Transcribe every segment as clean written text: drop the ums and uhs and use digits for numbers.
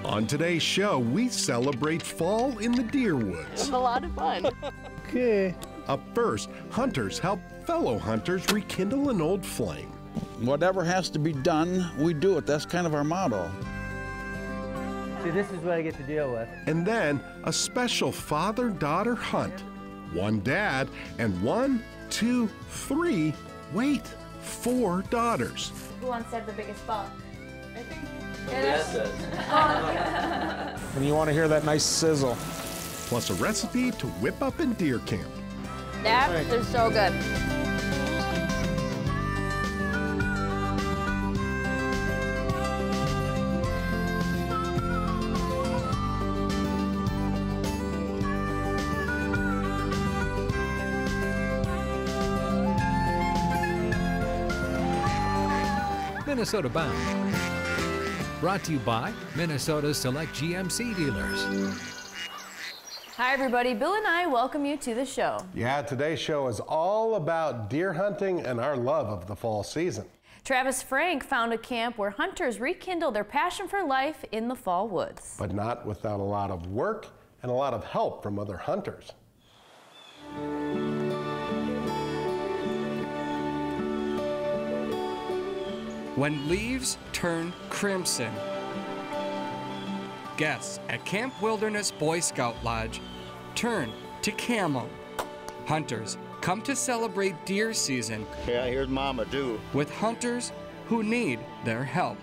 On today's show, we celebrate fall in the deer woods. It's a lot of fun. Okay. Up first, hunters help fellow hunters rekindle an old flame. Whatever has to be done, we do it. That's kind of our motto. See, this is what I get to deal with. And then a special father-daughter hunt. One dad and 1, 2, 3, wait, 4 daughters. Who wants to have the biggest buck? I think And you want to hear that nice sizzle. Plus a recipe to whip up in deer camp. That is so good. Minnesota Bound. Brought to you by Minnesota's select GMC dealers. Hi, everybody. Bill and I welcome you to the show. Yeah, today's show is all about deer hunting and our love of the fall season. Travis Frank found a camp where hunters rekindle their passion for life in the fall woods. But not without a lot of work and a lot of help from other hunters. When leaves turn crimson. Guests at Camp Wilderness Boy Scout Lodge turn to camo. Hunters come to celebrate deer season. Yeah, here's Mama too. With hunters who need their help.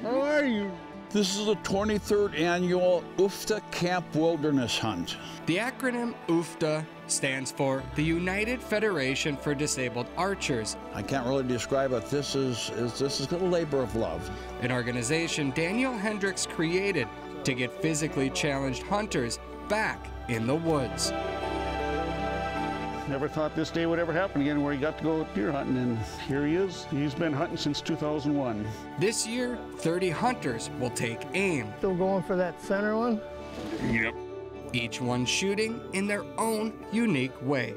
How are you? This is the 23rd annual Uffdah Camp Wilderness Hunt. The acronym Uffdah stands for the United Federation for Disabled Archers. I can't really describe it. This is a labor of love. An organization Daniel Hendricks created to get physically challenged hunters back in the woods. Never thought this day would ever happen again where he got to go deer hunting, and here he is. He's been hunting since 2001. This year, 30 hunters will take aim. Still going for that center one? Yep. Each one shooting in their own unique way.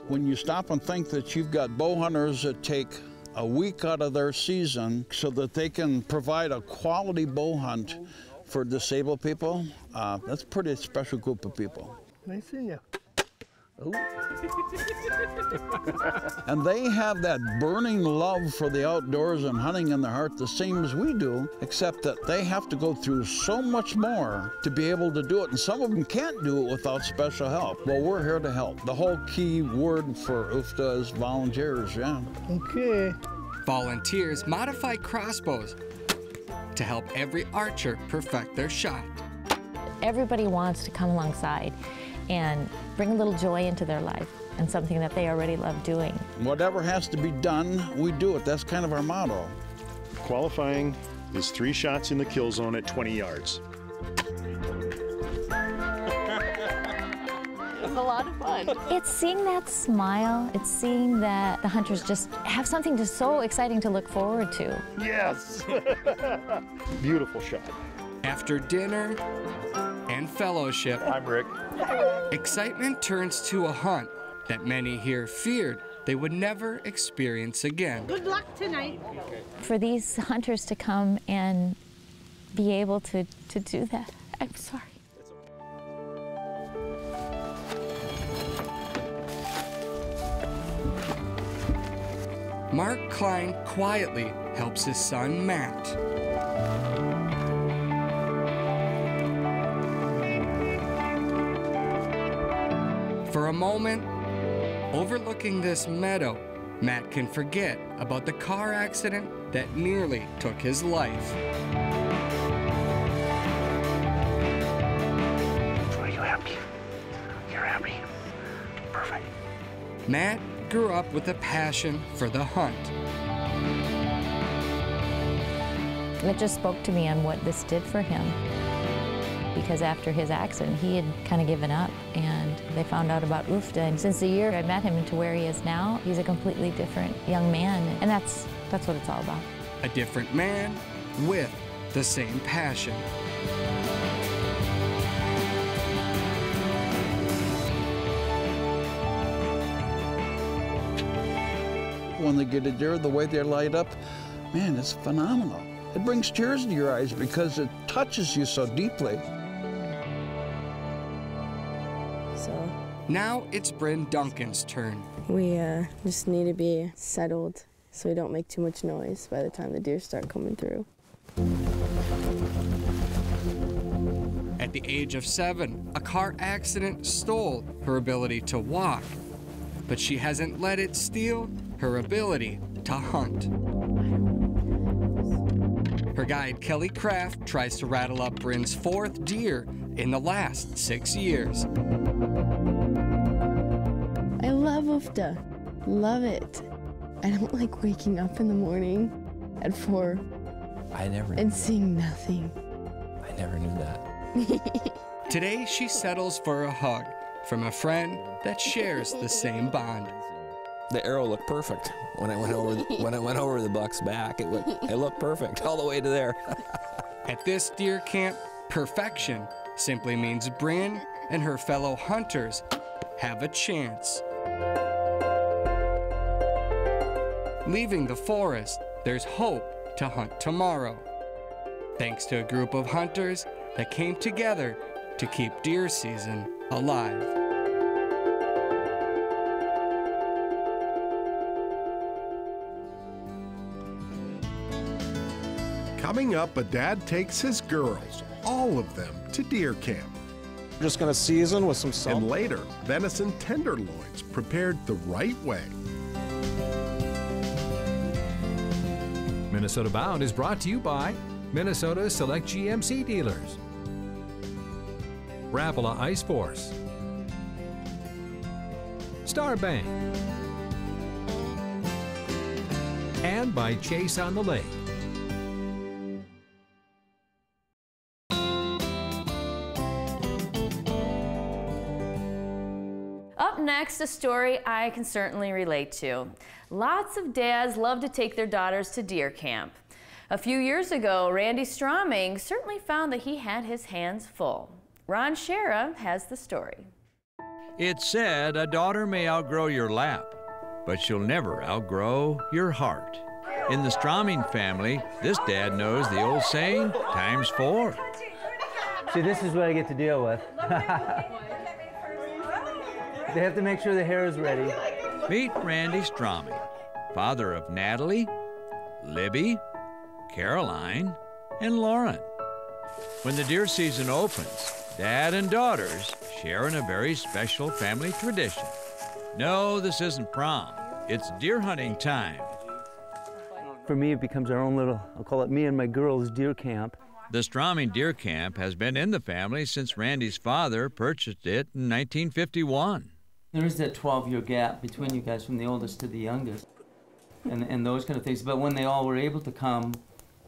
When you stop and think that you've got bow hunters that take a week out of their season so that they can provide a quality bow hunt for disabled people, that's a pretty special group of people. Nice seeing you. And they have that burning love for the outdoors and hunting in their heart the same as we do, except that they have to go through so much more to be able to do it, and some of them can't do it without special help. Well, we're here to help. The whole key word for Uffdah is volunteers, yeah. Okay. Volunteers modify crossbows to help every archer perfect their shot. Everybody wants to come alongside and bring a little joy into their life and something that they already love doing. Whatever has to be done, we do it. That's kind of our motto. Qualifying is 3 shots in the kill zone at 20 yards. It's a lot of fun. It's seeing that smile. It's seeing that the hunters just have something just so exciting to look forward to. Yes! Beautiful shot. After dinner and fellowship, I'm Rick. Excitement turns to a hunt that many here feared they would never experience again. Good luck tonight. For these hunters to come and be able to do that, I'm sorry. Mark Klein quietly helps his son Matt. For a moment, overlooking this meadow, Matt can forget about the car accident that nearly took his life. Are you happy? You're happy. Perfect. Matt grew up with a passion for the hunt. It just spoke to me on what this did for him. Because after his accident, he had kind of given up, and they found out about Uffdah. And since the year I met him and to where he is now, he's a completely different young man, and that's what it's all about. A different man with the same passion. When they get a deer, the way they light up, man, it's phenomenal. It brings tears to your eyes because it touches you so deeply. So now it's Bryn Duncan's turn. we just need to be settled so we don't make too much noise by the time the deer start coming through. At the age of 7, a car accident stole her ability to walk, but she hasn't let it steal her ability to hunt. Her guide, Kelly Kraft, tries to rattle up Bryn's 4th deer in the last 6 years. I love Uffdah. Love it. I don't like waking up in the morning at 4 and seeing nothing. I never knew that. Today, she settles for a hug from a friend that shares the same bond. The arrow looked perfect when I went over the buck's back. It looked perfect all the way to there. At this deer camp, perfection simply means Bryn and her fellow hunters have a chance. Leaving the forest, there's hope to hunt tomorrow, thanks to a group of hunters that came together to keep deer season alive. Coming up, a dad takes his girls, all of them, to deer camp. We're just gonna season with some salt. And later, venison tenderloins prepared the right way. Minnesota Bound is brought to you by Minnesota Select GMC dealers, Rapala Ice Force, Star Bank, and by Chase on the Lake. Up next, a story I can certainly relate to. Lots of dads love to take their daughters to deer camp. A few years ago, Randy Stroming certainly found that he had his hands full. Ron Schara has the story. It's said a daughter may outgrow your lap, but she'll never outgrow your heart. In the Stroming family, this dad knows the old saying, times 4. See, this is what I get to deal with. They have to make sure the hair is ready. Meet Randy Stroming, father of Natalie, Libby, Caroline, and Lauren. When the deer season opens, Dad and daughters share in a very special family tradition. No, this isn't prom. It's deer hunting time. For me, it becomes our own little, I'll call it me and my girls' deer camp. The Stroming Deer Camp has been in the family since Randy's father purchased it in 1951. There is that 12-year gap between you guys from the oldest to the youngest and those kind of things. But when they all were able to come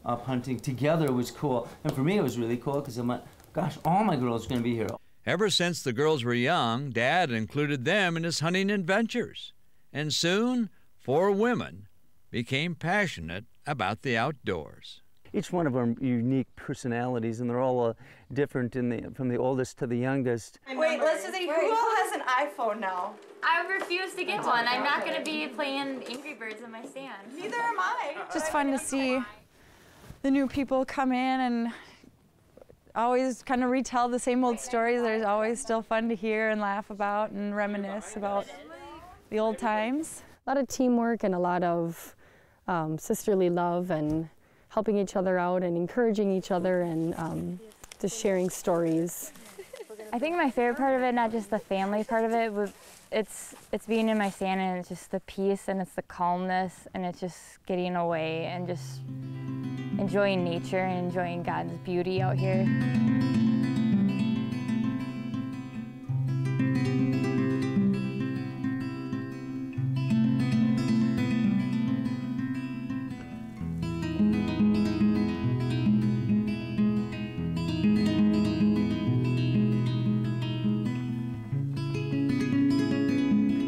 up hunting together was cool. And for me, it was really cool because I'm like, gosh, all my girls are going to be here. Ever since the girls were young, Dad included them in his hunting adventures. And soon, 4 women became passionate about the outdoors. Each one of them unique personalities, and they're all different from the oldest to the youngest. Wait, let's just see, who all has an iPhone now? I refuse to get one. I'm not going to be playing Angry Birds in my stand. Neither am I. Just fun to see the new people come in and always kind of retell the same old stories. There's always still fun to hear and laugh about and reminisce about the old times. A lot of teamwork and a lot of sisterly love and helping each other out and encouraging each other and just sharing stories. I think my favorite part of it, not just the family part of it, but it's being in my stand, and it's just the peace and it's the calmness and it's just getting away and just enjoying nature and enjoying God's beauty out here.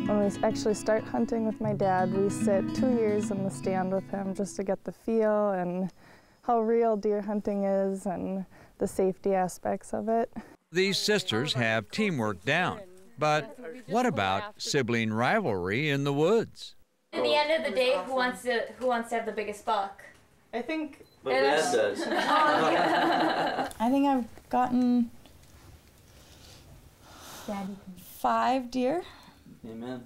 When we actually start hunting with my dad, we sit 2 years in the stand with him just to get the feel and how real deer hunting is and the safety aspects of it. These sisters have teamwork down, but what about sibling rivalry in the woods? At the end of the day, who wants to have the biggest buck? I think But Dad does. Oh, yeah. I think I've gotten 5 deer. Amen.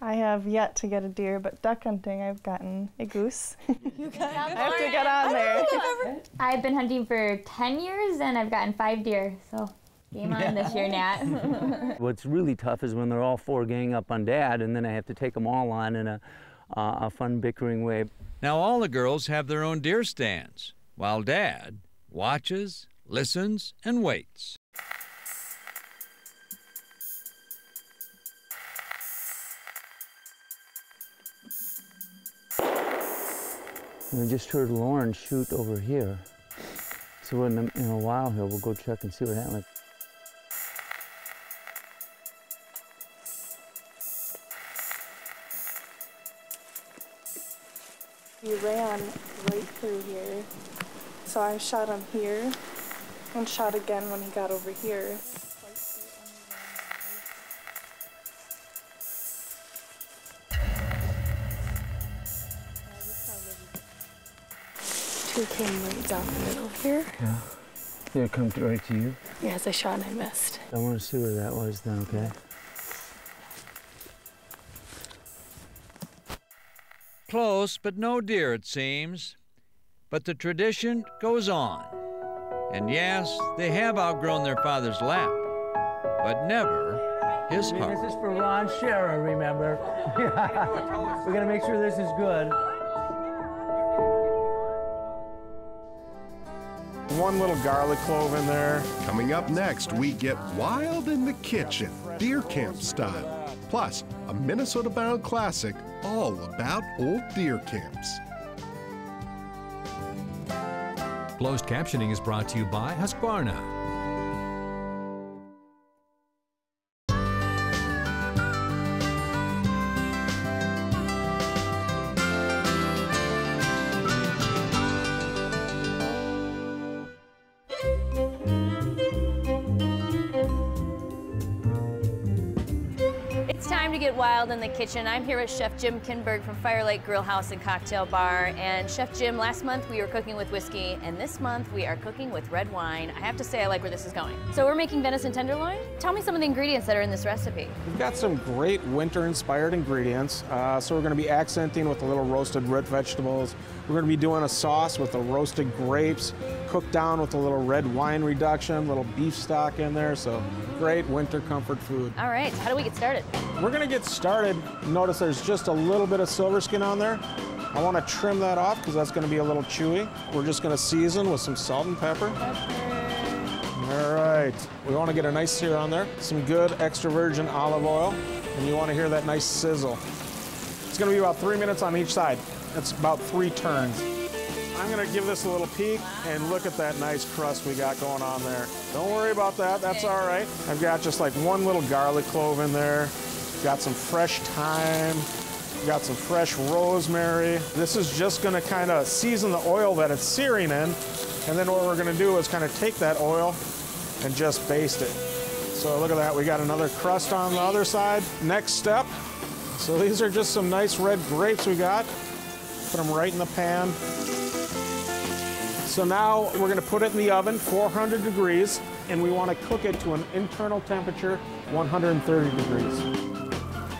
I have yet to get a deer, but duck hunting, I've gotten a goose. I have to get on there. I've been hunting for 10 years and I've gotten 5 deer, so game on this year, Nat. What's really tough is when they're all 4 gang up on Dad, and then I have to take them all on in a fun bickering way. Now all the girls have their own deer stands, while Dad watches, listens, and waits. We just heard Lauren shoot over here. So in a while here, we'll go check and see what happened. He ran right through here. So I shot him here and shot again when he got over here. 2 came right down the middle here. Yeah. Did it come right to you? Yeah, as I shot and I missed. I want to see where that was then, okay? Close, but no deer, it seems. But the tradition goes on. And yes, they have outgrown their father's lap, but never his heart. This is for Ron Schara, remember? We're going to make sure this is good. One little garlic clove in there. Coming up next, we get wild in the kitchen, deer camp style. Plus, a Minnesota-bound classic all about old deer camps. Closed captioning is brought to you by Husqvarna. It's time to get wild in the kitchen. I'm here with Chef Jim Kinberg from Firelight Grill House and Cocktail Bar. And Chef Jim, last month we were cooking with whiskey, and this month we are cooking with red wine. I have to say I like where this is going. So we're making venison tenderloin. Tell me some of the ingredients that are in this recipe. We've got some great winter-inspired ingredients. So we're going to be accenting with a little roasted root vegetables. We're going to be doing a sauce with the roasted grapes, cooked down with a little red wine reduction, little beef stock in there. So great winter comfort food. All right, so how do we get started? We're going to get started. Notice there's just a little bit of silver skin on there. I want to trim that off because that's going to be a little chewy. We're just going to season with some salt and pepper. All right. We want to get a nice sear on there. Some good extra virgin olive oil. And you want to hear that nice sizzle. It's going to be about 3 minutes on each side. That's about 3 turns. I'm going to give this a little peek and look at that nice crust we got going on there. Don't worry about that. That's all right. I've got just like 1 little garlic clove in there. Got some fresh thyme. Got some fresh rosemary. This is just going to kind of season the oil that it's searing in. And then what we're going to do is kind of take that oil and just baste it. So look at that. We got another crust on the other side. Next step. So these are just some nice red grapes we got. Put them right in the pan. So now we're going to put it in the oven, 400 degrees, and we want to cook it to an internal temperature, 130 degrees.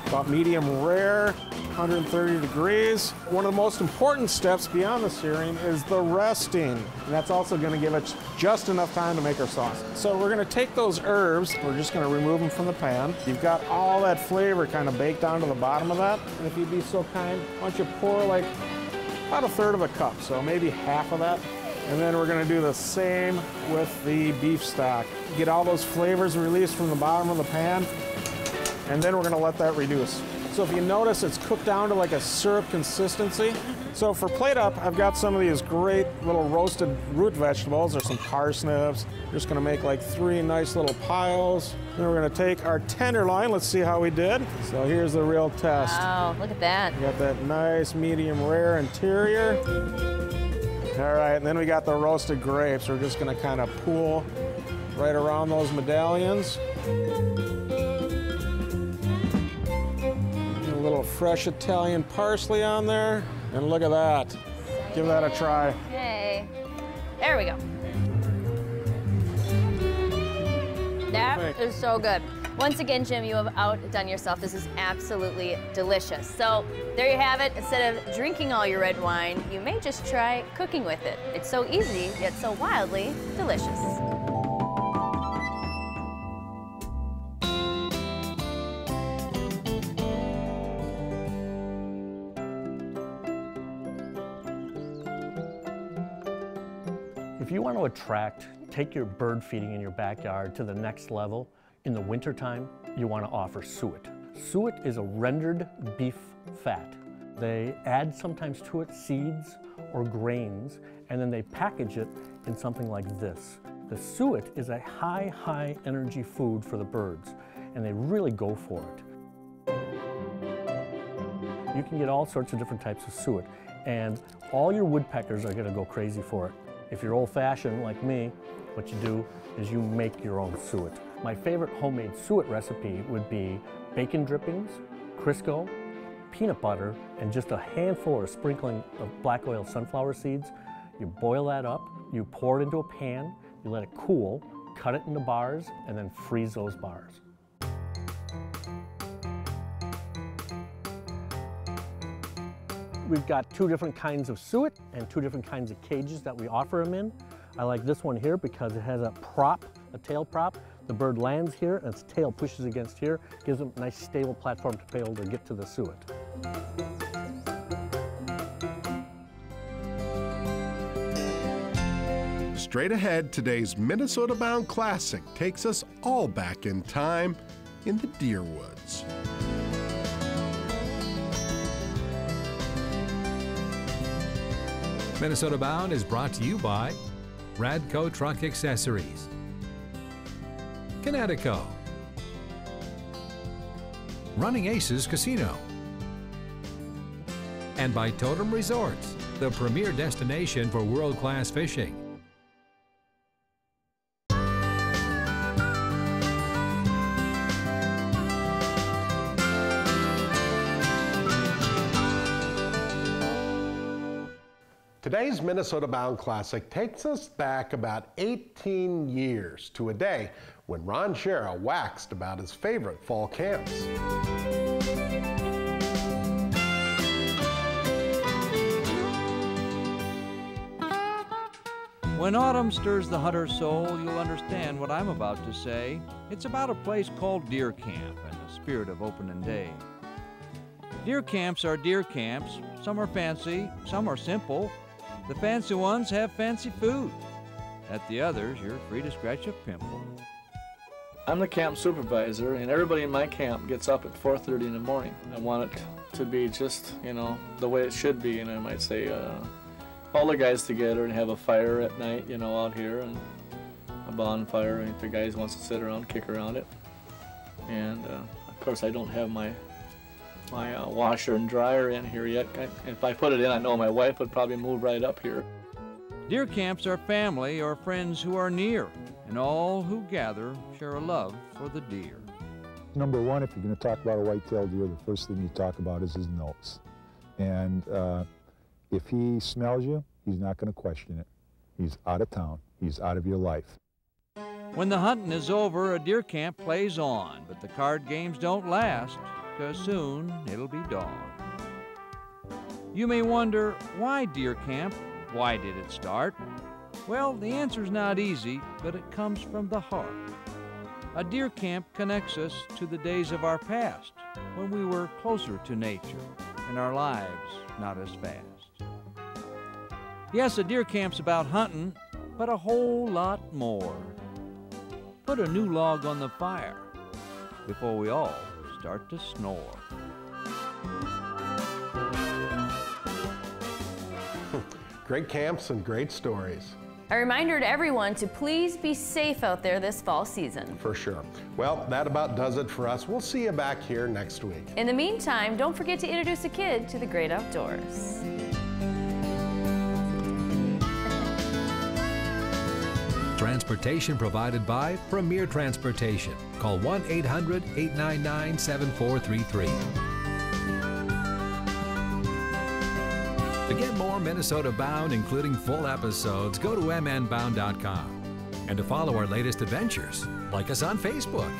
About medium rare, 130 degrees. One of the most important steps beyond the searing is the resting. And that's also going to give us just enough time to make our sauce. So we're going to take those herbs, we're just going to remove them from the pan. You've got all that flavor kind of baked down to the bottom of that. And if you'd be so kind, why don't you pour like about 1/3 of a cup, so maybe half of that. And then we're going to do the same with the beef stock. Get all those flavors released from the bottom of the pan, and then we're going to let that reduce. So if you notice, it's cooked down to like a syrup consistency. So for plate up, I've got some of these great little roasted root vegetables. There's some parsnips. We're just going to make like 3 nice little piles. Then we're going to take our tenderloin. Let's see how we did. So here's the real test. Wow, look at that. We got that nice medium rare interior. All right, and then we got the roasted grapes. We're just going to kind of pool right around those medallions. A little fresh Italian parsley on there. And look at that. Give that a try. Hey. There we go. That is so good. Once again, Jim, you have outdone yourself. This is absolutely delicious. So there you have it. Instead of drinking all your red wine, you may just try cooking with it. It's so easy, yet so wildly delicious. If you want to take your bird feeding in your backyard to the next level, in the wintertime, you want to offer suet. Suet is a rendered beef fat. They add sometimes to it seeds or grains, and then they package it in something like this. The suet is a high energy food for the birds, and they really go for it. You can get all sorts of different types of suet, and all your woodpeckers are going to go crazy for it. If you're old-fashioned like me, what you do is you make your own suet. My favorite homemade suet recipe would be bacon drippings, Crisco, peanut butter, and just a handful or a sprinkling of black oil sunflower seeds. You boil that up, you pour it into a pan, you let it cool, cut it into bars, and then freeze those bars. We've got two different kinds of suet and two different kinds of cages that we offer them in. I like this one here because it has a prop, a tail prop. The bird lands here and its tail pushes against here, gives them a nice stable platform to be able to get to the suet. Straight ahead, today's Minnesota Bound Classic takes us all back in time in the deer woods. Minnesota Bound is brought to you by Radco Truck Accessories, Connecticut, Running Aces Casino, and by Totem Resorts, the premier destination for world-class fishing. Today's Minnesota Bound Classic takes us back about 18 years to a day when Ron Schara waxed about his favorite fall camps. When autumn stirs the hunter's soul, you'll understand what I'm about to say. It's about a place called Deer Camp and the spirit of opening day. Deer camps are deer camps. Some are fancy, some are simple. The fancy ones have fancy food. At the others, you're free to scratch a pimple. I'm the camp supervisor, and everybody in my camp gets up at 4:30 in the morning. I want it to be just, you know, the way it should be, and I might say all the guys together and have a fire at night, you know, out here, and a bonfire, and if the guys wants to sit around, kick around it. And of course, I don't have my washer and dryer in here yet. If I put it in, I know my wife would probably move right up here. Deer camps are family or friends who are near, and all who gather share a love for the deer. Number one, if you're going to talk about a white-tailed deer, the first thing you talk about is his nose. And if he smells you, he's not going to question it. He's out of town. He's out of your life. When the hunting is over, a deer camp plays on, but the card games don't last, because soon it'll be dawn. You may wonder, why deer camp? Why did it start? Well, the answer's not easy, but it comes from the heart. A deer camp connects us to the days of our past, when we were closer to nature, and our lives not as fast. Yes, a deer camp's about hunting, but a whole lot more. Put a new log on the fire before we all start to snore. Great camps and great stories. A reminder to everyone to please be safe out there this fall season. For sure. Well, that about does it for us. We'll see you back here next week. In the meantime, don't forget to introduce a kid to the great outdoors. Transportation provided by Premier Transportation. Call 1-800-899-7433. To get more Minnesota Bound, including full episodes, go to mnbound.com. And to follow our latest adventures, like us on Facebook.